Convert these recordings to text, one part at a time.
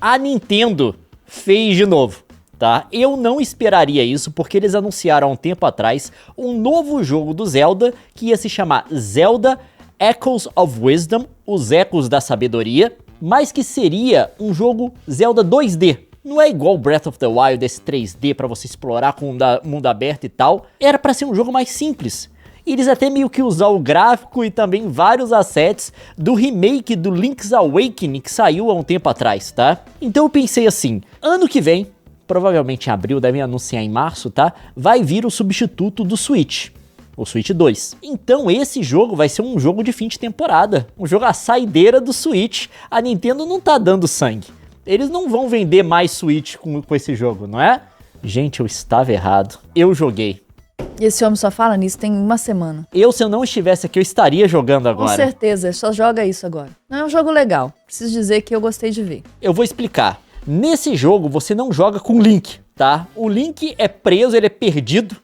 a Nintendo fez de novo, tá? Eu não esperaria isso porque eles anunciaram há um tempo atrás um novo jogo do Zelda que ia se chamar Zelda Echoes of Wisdom, os Ecos da Sabedoria, mas que seria um jogo Zelda 2D. Não é igual Breath of the Wild, esse 3D pra você explorar com mundo aberto e tal. Era pra ser um jogo mais simples. E eles até meio que usaram o gráfico e também vários assets do remake do Link's Awakening que saiu há um tempo atrás, tá? Então eu pensei assim, ano que vem, provavelmente em abril, devem anunciar em março, tá? Vai vir o substituto do Switch. O Switch 2. Então esse jogo vai ser um jogo de fim de temporada. Um jogo à saideira do Switch. A Nintendo não tá dando sangue. Eles não vão vender mais Switch com esse jogo, não é? Gente, eu estava errado. Eu joguei. E esse homem só fala nisso tem uma semana. Se eu não estivesse aqui, eu estaria jogando agora. Com certeza, só joga isso agora. Não é um jogo legal. Preciso dizer que eu gostei de ver. Eu vou explicar. Nesse jogo, você não joga com o Link, tá? O Link é preso, ele é perdido.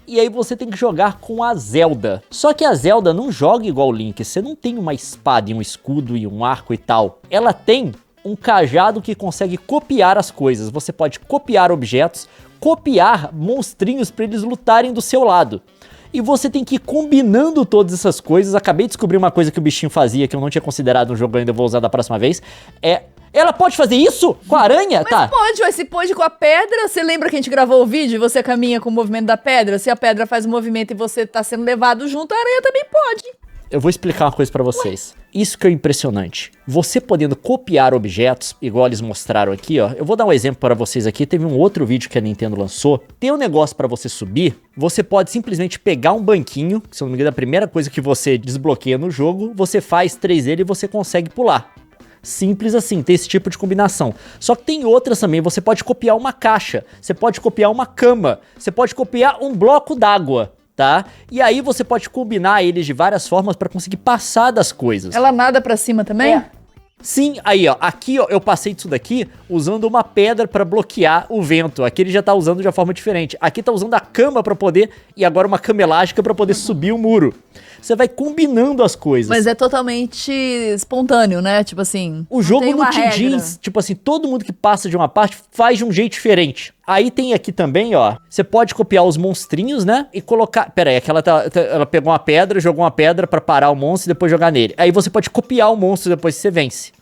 E aí você tem que jogar com a Zelda. Só que a Zelda não joga igual o Link. Você não tem uma espada e um escudo e um arco e tal. Ela tem um cajado que consegue copiar as coisas. Você pode copiar objetos, copiar monstrinhos para eles lutarem do seu lado. E você tem que ir combinando todas essas coisas. Acabei de descobrir uma coisa que o bichinho fazia que eu não tinha considerado no jogo ainda, eu vou usar da próxima vez. Ela pode fazer isso com a aranha? Mas tá. Pode, se pode com a pedra. Você lembra que a gente gravou o vídeo e você caminha com o movimento da pedra? Se a pedra faz o movimento e você tá sendo levado junto, a aranha também pode. Eu vou explicar uma coisa pra vocês. Isso que é impressionante. Você podendo copiar objetos, igual eles mostraram aqui, ó. Eu vou dar um exemplo para vocês aqui. Teve um outro vídeo que a Nintendo lançou. Tem um negócio pra você subir. Você pode simplesmente pegar um banquinho, que se eu não me engano é a primeira coisa que você desbloqueia no jogo. Você faz 3 dele e você consegue pular. Simples assim, tem esse tipo de combinação. Só que tem outras também, você pode copiar uma caixa, você pode copiar uma cama, você pode copiar um bloco d'água, tá? E aí você pode combinar eles de várias formas pra conseguir passar das coisas. Ela nada pra cima também? Sim, aí ó, aqui ó, eu passei disso daqui usando uma pedra pra bloquear o vento. Aqui ele já tá usando de uma forma diferente. Aqui tá usando a cama pra poder, e agora uma cama elástica pra poder subir o muro. Você vai combinando as coisas. Mas é totalmente espontâneo, né? Tipo assim, o jogo não te regra. diz, tipo assim, todo mundo que passa de uma parte faz de um jeito diferente. Aí tem aqui também, ó, você pode copiar os monstrinhos, né? E colocar... Pera aí, aquela ela pegou uma pedra, jogou uma pedra pra parar o monstro e depois jogar nele. Aí você pode copiar o monstro depois que você vence.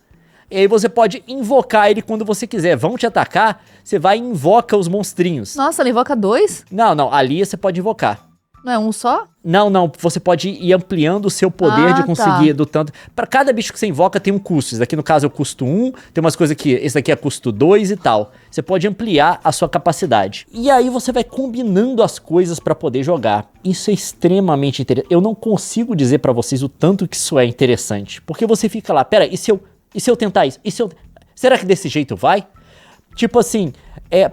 E aí você pode invocar ele quando você quiser. Vão te atacar, você vai e invoca os monstrinhos. Nossa, ela invoca 2? Não, ali você pode invocar. Não é um só? Não, você pode ir ampliando o seu poder de conseguir do tanto. Pra cada bicho que você invoca tem um custo. Esse daqui no caso é o custo 1, tem umas coisas que esse daqui é custo 2 e tal. Você pode ampliar a sua capacidade. E aí você vai combinando as coisas pra poder jogar. Isso é extremamente interessante. Eu não consigo dizer pra vocês o tanto que isso é interessante. Porque você fica lá, pera, e se eu tentar isso? Será que desse jeito vai? Tipo assim,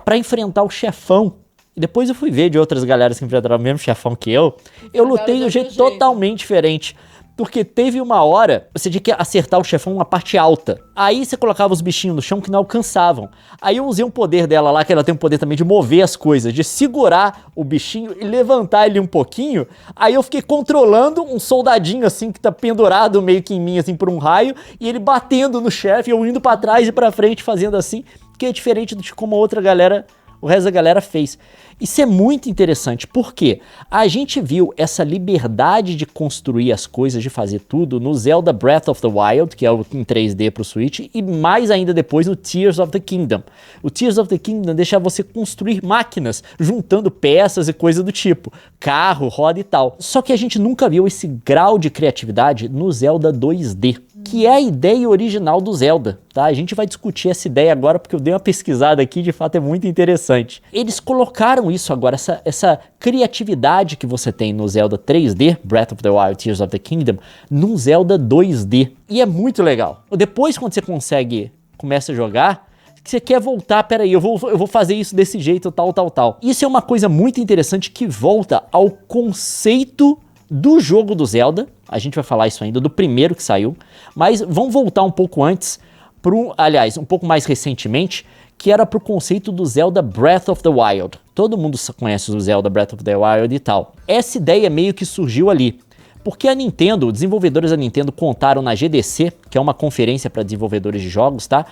pra enfrentar o chefão. E depois eu fui ver de outras galeras que enfrentaram o mesmo chefão que eu lutei de um jeito totalmente diferente. Porque teve uma hora, você tinha que acertar o chefão numa parte alta. Aí você colocava os bichinhos no chão que não alcançavam. Aí eu usei um poder dela lá, que ela tem um poder também de mover as coisas, de segurar o bichinho e levantar ele um pouquinho. Aí eu fiquei controlando um soldadinho assim, que tá pendurado meio que em mim, assim, por um raio. E ele batendo no chefe, eu indo pra trás e pra frente fazendo assim. Que é diferente de como a outra galera... O resto da galera fez. Isso é muito interessante, porque a gente viu essa liberdade de construir as coisas, de fazer tudo, no Zelda Breath of the Wild, que é o em 3D pro Switch, e mais ainda depois no Tears of the Kingdom. O Tears of the Kingdom deixa você construir máquinas, juntando peças e coisa do tipo, carro, roda e tal. Só que a gente nunca viu esse grau de criatividade no Zelda 2D, que é a ideia original do Zelda, tá? A gente vai discutir essa ideia agora porque eu dei uma pesquisada aqui, de fato é muito interessante. Eles colocaram isso agora, essa criatividade que você tem no Zelda 3D, Breath of the Wild, Tears of the Kingdom, num Zelda 2D. E é muito legal. Depois, quando você começa a jogar, você quer voltar, peraí, eu vou fazer isso desse jeito, tal. Isso é uma coisa muito interessante que volta ao conceito do jogo do Zelda. A gente vai falar isso ainda, do primeiro que saiu, mas vamos voltar um pouco antes, aliás, um pouco mais recentemente, que era pro conceito do Zelda Breath of the Wild. Todo mundo conhece o Zelda Breath of the Wild e tal. Essa ideia meio que surgiu ali, porque a Nintendo, desenvolvedores da Nintendo contaram na GDC, que é uma conferência para desenvolvedores de jogos, tá?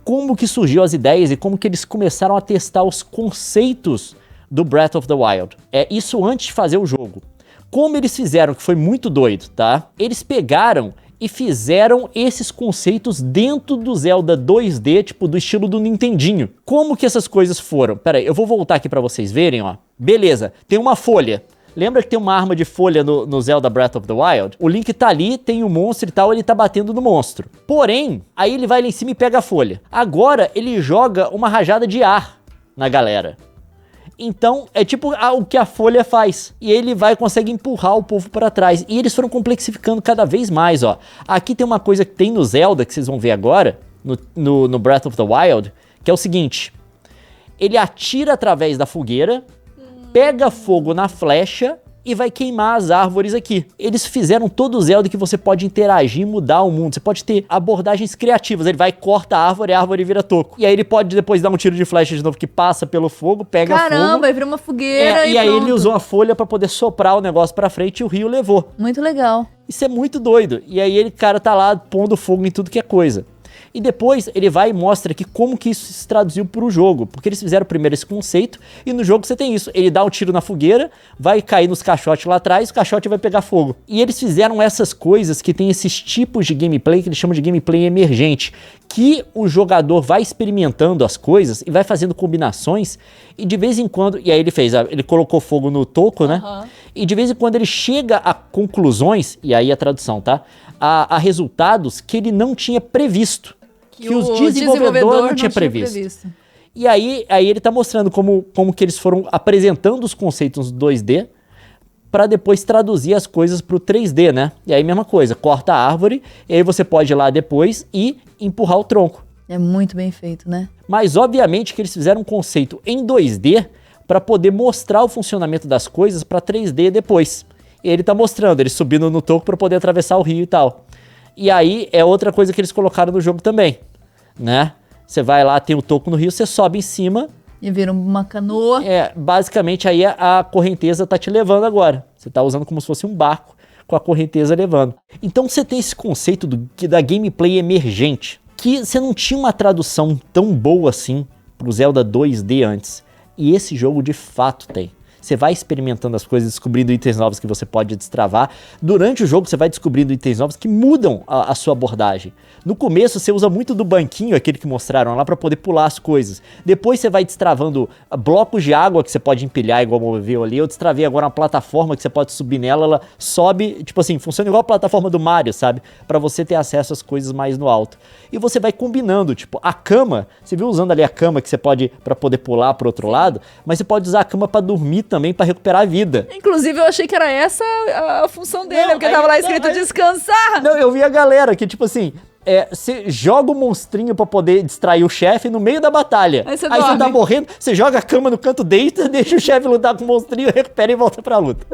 como que surgiu as ideias e como que eles começaram a testar os conceitos do Breath of the Wild. Isso antes de fazer o jogo. Como eles fizeram, que foi muito doido, tá? Eles pegaram e fizeram esses conceitos dentro do Zelda 2D, tipo, do estilo do Nintendinho. Como que essas coisas foram? Pera aí, eu vou voltar aqui pra vocês verem, ó. Beleza, tem uma folha. Lembra que tem uma arma de folha no Zelda Breath of the Wild? O Link tá ali, tem um monstro e tal, ele tá batendo no monstro. Porém, aí ele vai lá em cima e pega a folha. Agora, ele joga uma rajada de ar na galera. Então, é tipo o que a folha faz. E ele consegue empurrar o povo para trás. E eles foram complexificando cada vez mais, ó. Aqui tem uma coisa que tem no Zelda, que vocês vão ver agora, no Breath of the Wild, que é o seguinte. Ele atira através da fogueira, pega fogo na flecha e vai queimar as árvores aqui. Eles fizeram todo o Zelda que você pode interagir e mudar o mundo. Você pode ter abordagens criativas. Ele vai, corta a árvore vira toco. E aí ele pode depois dar um tiro de flecha de novo que passa pelo fogo, pega fogo. Caramba, aí vira uma fogueira e aí ele usou a folha pra poder soprar o negócio pra frente e o rio levou. Muito legal. Isso é muito doido. E aí ele, cara, tá lá pondo fogo em tudo que é coisa. E depois ele vai e mostra aqui como que isso se traduziu pro jogo. Porque eles fizeram primeiro esse conceito e no jogo você tem isso. Ele dá um tiro na fogueira, vai cair nos caixotes lá atrás, o caixote vai pegar fogo. E eles fizeram essas coisas que tem esses tipos de gameplay que eles chamam de gameplay emergente. Que o jogador vai experimentando as coisas e vai fazendo combinações e de vez em quando... E aí ele colocou fogo no toco, né? E de vez em quando ele chega a conclusões, e aí a tradução, tá? A resultados que ele não tinha previsto. Que os desenvolvedores não tinha previsto. E aí ele tá mostrando como que eles foram apresentando os conceitos 2D para depois traduzir as coisas pro 3D, né? E aí mesma coisa, corta a árvore, e aí você pode ir lá depois e empurrar o tronco. É muito bem feito, né? Mas obviamente que eles fizeram um conceito em 2D para poder mostrar o funcionamento das coisas para 3D depois. E ele tá mostrando, ele subindo no toco para poder atravessar o rio e tal. E aí é outra coisa que eles colocaram no jogo também, né? Você vai lá, tem o toco no rio, você sobe em cima. E vira uma canoa. Basicamente aí a correnteza tá te levando agora. Você tá usando como se fosse um barco com a correnteza levando. Então você tem esse conceito da gameplay emergente, que você não tinha uma tradução tão boa assim pro Zelda 2D antes. E esse jogo de fato tem. Você vai experimentando as coisas, descobrindo itens novos que você pode destravar. Durante o jogo você vai descobrindo itens novos que mudam a sua abordagem. No começo você usa muito do banquinho, aquele que mostraram lá, para poder pular as coisas. Depois você vai destravando blocos de água que você pode empilhar, igual eu vi ali. Eu destravei agora uma plataforma que você pode subir nela, ela sobe, tipo assim, funciona igual a plataforma do Mario, sabe? Para você ter acesso às coisas mais no alto. E você vai combinando, tipo, a cama, você viu usando ali a cama que você pode, para poder pular pro outro lado, mas você pode usar a cama para dormir também, para recuperar a vida. Inclusive eu achei que era essa a função dele, porque tava lá escrito descansar. Não, eu vi a galera que, tipo assim, você joga o monstrinho pra poder distrair o chefe no meio da batalha. Aí você tá morrendo, você joga a cama no canto, deita, deixa o chefe lutar com o monstrinho, recupera e volta pra luta.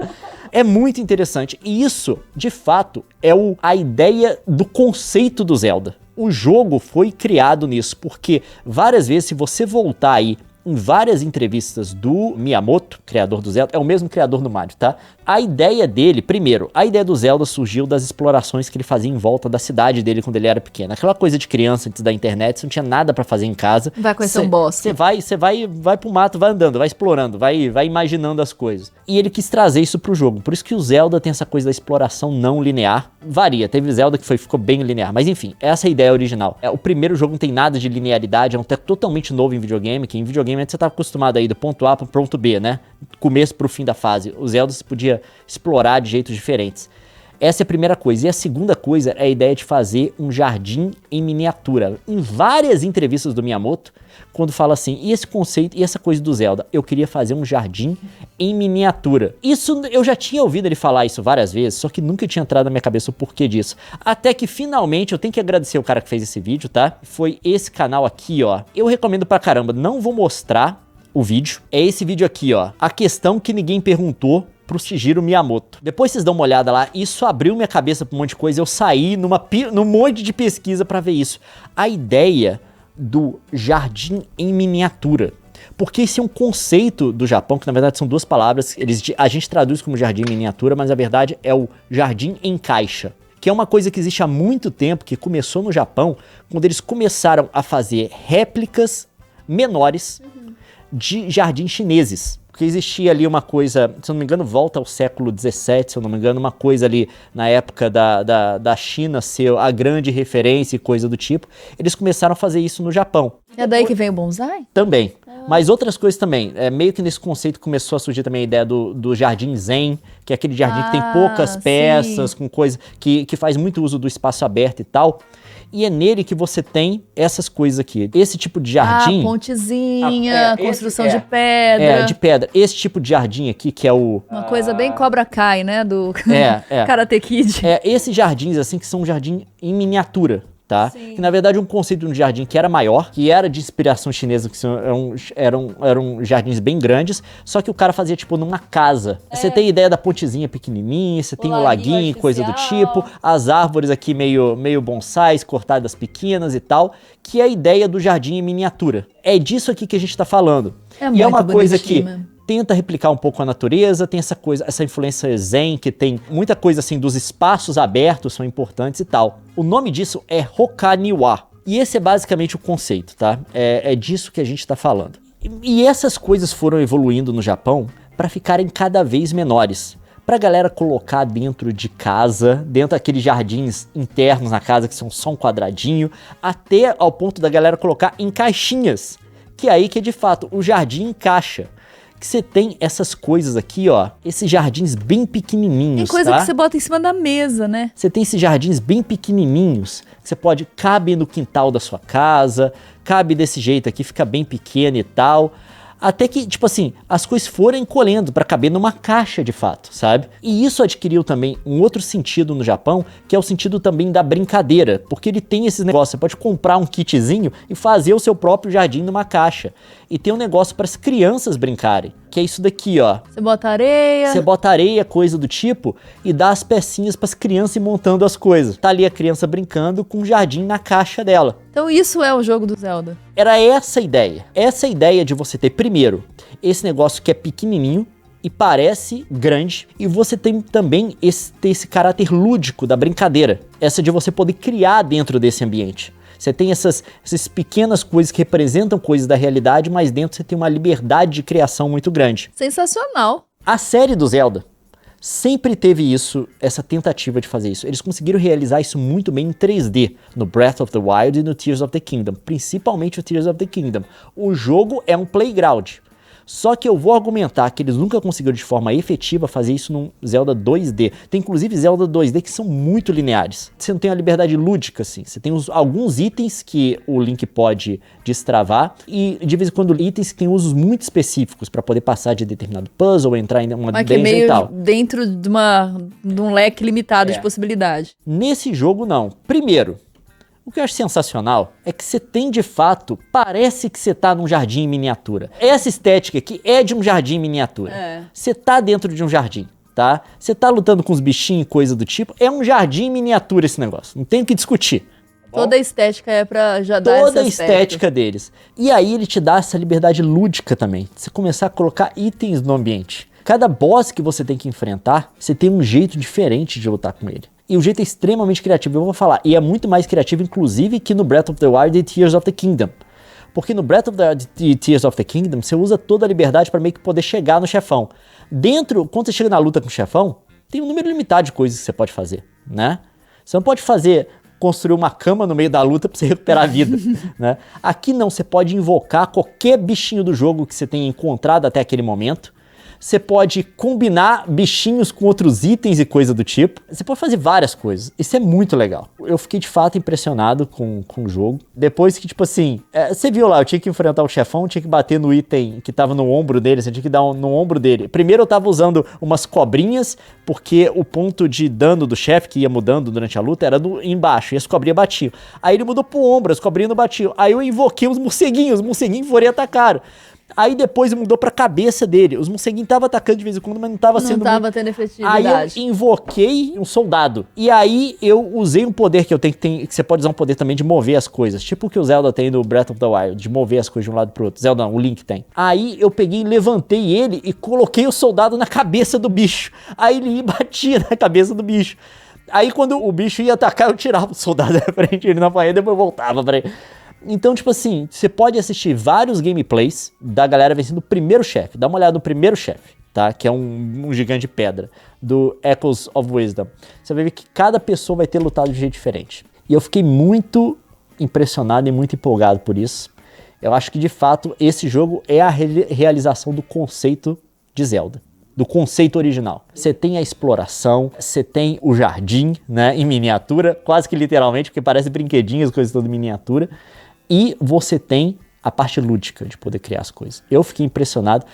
É muito interessante. E isso, de fato, é a ideia do conceito do Zelda. O jogo foi criado nisso, porque várias vezes, se você voltar aí em várias entrevistas do Miyamoto, criador do Zelda, é o mesmo criador do Mario, tá? A ideia dele, primeiro, a ideia do Zelda surgiu das explorações que ele fazia em volta da cidade dele quando ele era pequeno. Aquela coisa de criança antes da internet, você não tinha nada pra fazer em casa. Vai conhecer um bosque. Você vai pro mato, vai andando, vai explorando, vai imaginando as coisas. E ele quis trazer isso pro jogo. Por isso que o Zelda tem essa coisa da exploração não linear. Varia, teve Zelda que ficou bem linear, mas enfim, essa é a ideia original. O primeiro jogo não tem nada de linearidade, é um teco totalmente novo em videogame, que em videogame você tá acostumado aí do ponto A pro ponto B, né? Começo pro fim da fase. O Zelda você podia explorar de jeitos diferentes. Essa é a primeira coisa. E a segunda coisa é a ideia de fazer um jardim em miniatura. Em várias entrevistas do Miyamoto, quando fala assim, e esse conceito, e essa coisa do Zelda, eu queria fazer um jardim em miniatura. Isso, eu já tinha ouvido ele falar isso várias vezes, só que nunca tinha entrado na minha cabeça o porquê disso. Até que finalmente, eu tenho que agradecer o cara que fez esse vídeo, tá? Foi esse canal aqui, ó. Eu recomendo pra caramba, não vou mostrar o vídeo. É esse vídeo aqui, ó. A questão que ninguém perguntou pro Shigeru Miyamoto. Depois vocês dão uma olhada lá, isso abriu minha cabeça pra um monte de coisa, eu saí num monte de pesquisa pra ver isso. A ideia do jardim em miniatura. Porque esse é um conceito do Japão, que na verdade são duas palavras, a gente traduz como jardim em miniatura, mas na verdade é o jardim em caixa. que é uma coisa que existe há muito tempo, que começou no Japão, quando eles começaram a fazer réplicas menores de jardins chineses. Porque existia ali uma coisa, se eu não me engano, volta ao século XVII, se eu não me engano, uma coisa ali na época da China ser a grande referência e coisa do tipo. Eles começaram a fazer isso no Japão. É daí que vem o bonsai? Também. Mas outras coisas também. Meio que nesse conceito começou a surgir também a ideia do jardim zen, que é aquele jardim que tem poucas peças, sim, com coisa que faz muito uso do espaço aberto e tal. E é nele que você tem essas coisas aqui. Esse tipo de jardim... pontezinha, construção de pedra. De pedra. Esse tipo de jardim aqui, que é o... Uma coisa bem Cobra Kai, né? Do Karate Kid. Esses jardins, assim, que são um jardim em miniatura. Tá? Que na verdade é um conceito de um jardim que era maior, que era de inspiração chinesa, que eram jardins bem grandes, só que o cara fazia tipo numa casa. Você tem ideia da pontezinha pequenininha, você tem o laguinho e coisa do tipo, as árvores aqui meio bonsais, cortadas pequenas e tal, que é a ideia do jardim em miniatura. É disso aqui que a gente tá falando. E é uma coisa que tenta replicar um pouco a natureza, tem essa coisa, essa influência zen, que tem muita coisa assim dos espaços abertos são importantes e tal. O nome disso é Hokaniwa. E esse é basicamente o conceito, tá? É disso que a gente tá falando. E essas coisas foram evoluindo no Japão para ficarem cada vez menores. Pra galera colocar dentro de casa, dentro daqueles jardins internos na casa que são só um quadradinho, até ao ponto da galera colocar em caixinhas. Que é aí que de fato o jardim encaixa. Que você tem essas coisas aqui, ó, esses jardins bem pequenininhos, tem coisa que você bota em cima da mesa, né? Você tem esses jardins bem pequenininhos, que você cabe no quintal da sua casa, cabe desse jeito aqui, fica bem pequeno e tal. Até que, tipo assim, as coisas foram encolhendo pra caber numa caixa de fato, sabe? E isso adquiriu também um outro sentido no Japão, que é o sentido também da brincadeira, porque ele tem esses negócios, você pode comprar um kitzinho e fazer o seu próprio jardim numa caixa. E tem um negócio para as crianças brincarem, que é isso daqui, ó. Você bota areia. Você bota areia, coisa do tipo, e dá as pecinhas para as crianças ir montando as coisas. Tá ali a criança brincando com um jardim na caixa dela. Então isso é o jogo do Zelda. Era essa a ideia. Essa ideia de você ter, primeiro, esse negócio que é pequenininho e parece grande, e você tem também esse caráter lúdico da brincadeira. Essa de você poder criar dentro desse ambiente. Você tem essas pequenas coisas que representam coisas da realidade, mas dentro você tem uma liberdade de criação muito grande. Sensacional. A série do Zelda sempre teve isso, essa tentativa de fazer isso. Eles conseguiram realizar isso muito bem em 3D, no Breath of the Wild e no Tears of the Kingdom, principalmente o Tears of the Kingdom. O jogo é um playground. Só que eu vou argumentar que eles nunca conseguiram de forma efetiva fazer isso num Zelda 2D. Tem inclusive Zelda 2D que são muito lineares. Você não tem a liberdade lúdica, assim. Você tem alguns itens que o Link pode destravar e de vez em quando itens que têm usos muito específicos para poder passar de determinado puzzle, entrar em uma dungeon e tal. Dentro de um leque limitado de possibilidade. Nesse jogo, não. Primeiro, o que eu acho sensacional é que você tem de fato, parece que você tá num jardim em miniatura. Essa estética aqui é de um jardim em miniatura. Você tá dentro de um jardim, tá? Você tá lutando com os bichinhos e coisa do tipo. É um jardim em miniatura esse negócio, não tem o que discutir. Toda a estética é pra já dar toda a estética deles. E aí ele te dá essa liberdade lúdica também. Você começar a colocar itens no ambiente. Cada boss que você tem que enfrentar, você tem um jeito diferente de lutar com ele. E o jeito é extremamente criativo, eu vou falar. E é muito mais criativo, inclusive, que no Breath of the Wild e Tears of the Kingdom. Porque no Breath of the Wild e Tears of the Kingdom, você usa toda a liberdade para meio que poder chegar no chefão. Quando você chega na luta com o chefão, tem um número limitado de coisas que você pode fazer, né? Você não pode construir uma cama no meio da luta para você recuperar a vida, né? Aqui não, você pode invocar qualquer bichinho do jogo que você tenha encontrado até aquele momento. Você pode combinar bichinhos com outros itens e coisa do tipo. Você pode fazer várias coisas. Isso é muito legal. Eu fiquei de fato impressionado com o jogo. Depois que, tipo assim, você viu lá, eu tinha que enfrentar o chefão, tinha que bater no item que tava no ombro dele, você tinha que dar no ombro dele. Primeiro eu tava usando umas cobrinhas, porque o ponto de dano do chefe, que ia mudando durante a luta, era embaixo, e as cobrinhas batiam. Aí ele mudou pro ombro, as cobrinhas não batiam. Aí eu invoquei os morceguinhos foram e atacaram. Aí depois mudou pra cabeça dele. Os morceguinhos estavam atacando de vez em quando, mas não tava tendo efetividade. Aí eu invoquei um soldado. E aí eu usei um poder que eu tenho que você pode usar um poder também de mover as coisas. Tipo o que o Zelda tem no Breath of the Wild, de mover as coisas de um lado pro outro. Zelda não, o Link tem. Aí eu peguei, levantei ele e coloquei o soldado na cabeça do bicho. Aí ele batia na cabeça do bicho. Aí quando o bicho ia atacar, eu tirava o soldado da frente, ele não apanhava, depois eu voltava pra ele. Então, tipo assim, você pode assistir vários gameplays da galera vencendo o primeiro chefe. Dá uma olhada no primeiro chefe, tá? Que é um gigante de pedra, do Echoes of Wisdom. Você vai ver que cada pessoa vai ter lutado de jeito diferente. E eu fiquei muito impressionado e muito empolgado por isso. Eu acho que, de fato, esse jogo é a realização do conceito de Zelda. Do conceito original. Você tem a exploração, você tem o jardim, né, em miniatura, quase que literalmente, porque parece brinquedinhos, coisas todas em miniatura. E você tem a parte lúdica de poder criar as coisas. Eu fiquei impressionado.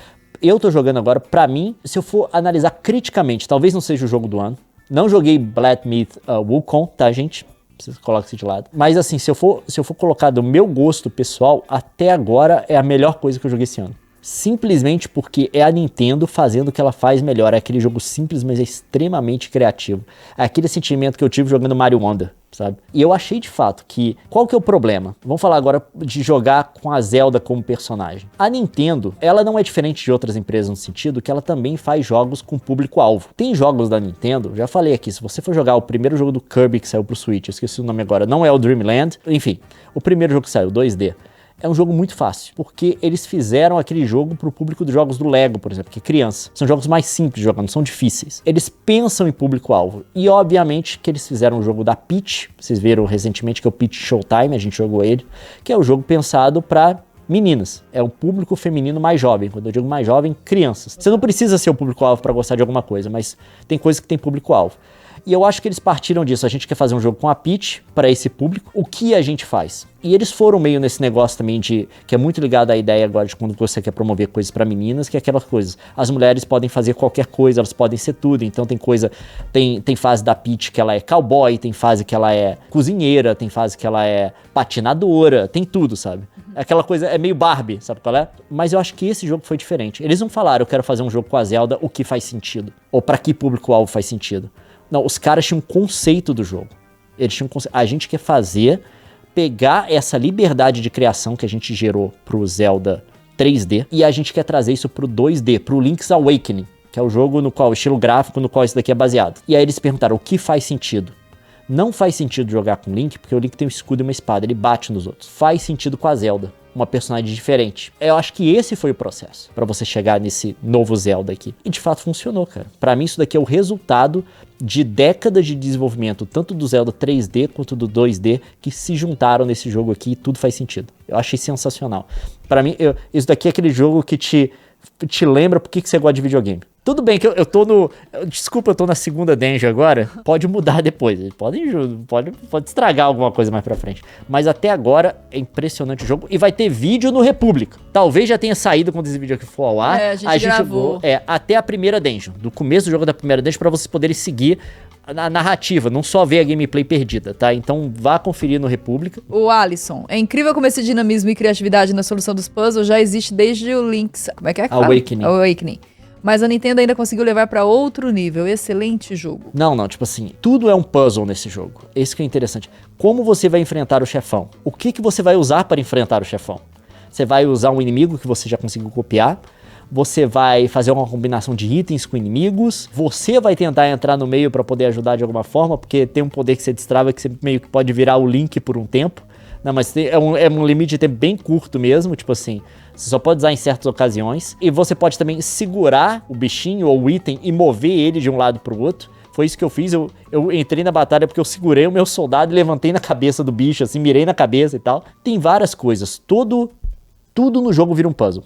Eu tô jogando agora, pra mim, se eu for analisar criticamente, talvez não seja o jogo do ano. Não joguei Black Myth Wukong, tá, gente? Você coloca isso de lado. Mas assim, se eu for colocar do meu gosto pessoal, até agora é a melhor coisa que eu joguei esse ano. Simplesmente porque é a Nintendo fazendo o que ela faz melhor. É aquele jogo simples, mas é extremamente criativo. É aquele sentimento que eu tive jogando Mario Wonder, sabe? E eu achei de fato que... Qual que é o problema? Vamos falar agora de jogar com a Zelda como personagem. A Nintendo, ela não é diferente de outras empresas no sentido que ela também faz jogos com público-alvo. Tem jogos da Nintendo, já falei aqui, se você for jogar o primeiro jogo do Kirby que saiu pro Switch, eu esqueci o nome agora, não é o Dreamland, enfim, o primeiro jogo que saiu, 2D. É um jogo muito fácil, porque eles fizeram aquele jogo pro público dos jogos do Lego, por exemplo, que é criança. São jogos mais simples de jogar, não são difíceis. Eles pensam em público-alvo. E, obviamente, que eles fizeram um jogo da Peach, vocês viram recentemente que é o Peach Showtime, a gente jogou ele, que é um jogo pensado pra meninas. É um público feminino mais jovem. Quando eu digo mais jovem, crianças. Você não precisa ser o público-alvo pra gostar de alguma coisa, mas tem coisas que tem público-alvo. E eu acho que eles partiram disso. A gente quer fazer um jogo com a Peach para esse público. O que a gente faz? E eles foram meio nesse negócio também de... Que é muito ligado à ideia agora de quando você quer promover coisas para meninas, que é aquelas coisas. As mulheres podem fazer qualquer coisa, elas podem ser tudo. Então tem coisa... Tem fase da Peach que ela é cowboy, tem fase que ela é cozinheira, tem fase que ela é patinadora, tem tudo, sabe? Aquela coisa é meio Barbie, sabe qual é? Mas eu acho que esse jogo foi diferente. Eles não falaram, eu quero fazer um jogo com a Zelda, o que faz sentido. Ou para que público-alvo faz sentido. Não, os caras tinham um conceito do jogo. Eles tinham um conceito. A gente quer pegar essa liberdade de criação que a gente gerou pro Zelda 3D e a gente quer trazer isso pro 2D, pro Link's Awakening, que é o jogo no qual, o estilo gráfico no qual isso daqui é baseado. E aí eles perguntaram, o que faz sentido? Não faz sentido jogar com o Link, porque o Link tem um escudo e uma espada, ele bate nos outros. Faz sentido com a Zelda, uma personagem diferente. Eu acho que esse foi o processo pra você chegar nesse novo Zelda aqui. E de fato funcionou, cara. Pra mim isso daqui é o resultado de décadas de desenvolvimento, tanto do Zelda 3D quanto do 2D, que se juntaram nesse jogo aqui e tudo faz sentido. Eu achei sensacional. Pra mim, isso daqui é aquele jogo que te lembra por que você gosta de videogame. Tudo bem que eu tô no... Desculpa, eu tô na segunda dungeon agora. Pode mudar depois. Pode estragar alguma coisa mais pra frente. Mas até agora é impressionante o jogo. E vai ter vídeo no República. Talvez já tenha saído quando esse vídeo aqui for ao ar. A gente gravou. Até a primeira dungeon. Do começo do jogo da primeira dungeon pra vocês poderem seguir a narrativa. Não só ver a gameplay perdida, tá? Então vá conferir no República. O Alisson. É incrível como esse dinamismo e criatividade na solução dos puzzles já existe desde o Link's... Como é que Awakening. Mas a Nintendo ainda conseguiu levar pra outro nível. Excelente jogo. Não, tipo assim, tudo é um puzzle nesse jogo. Esse que é interessante. Como você vai enfrentar o chefão? O que você vai usar para enfrentar o chefão? Você vai usar um inimigo que você já conseguiu copiar? Você vai fazer uma combinação de itens com inimigos? Você vai tentar entrar no meio para poder ajudar de alguma forma? Porque tem um poder que você destrava que você meio que pode virar o Link por um tempo. Não, mas é um limite de tempo bem curto mesmo, tipo assim... Você só pode usar em certas ocasiões. E você pode também segurar o bichinho ou o item e mover ele de um lado pro outro. Foi isso que eu fiz. Eu entrei na batalha porque eu segurei o meu soldado e levantei na cabeça do bicho, assim, mirei na cabeça e tal. Tem várias coisas. Tudo no jogo vira um puzzle.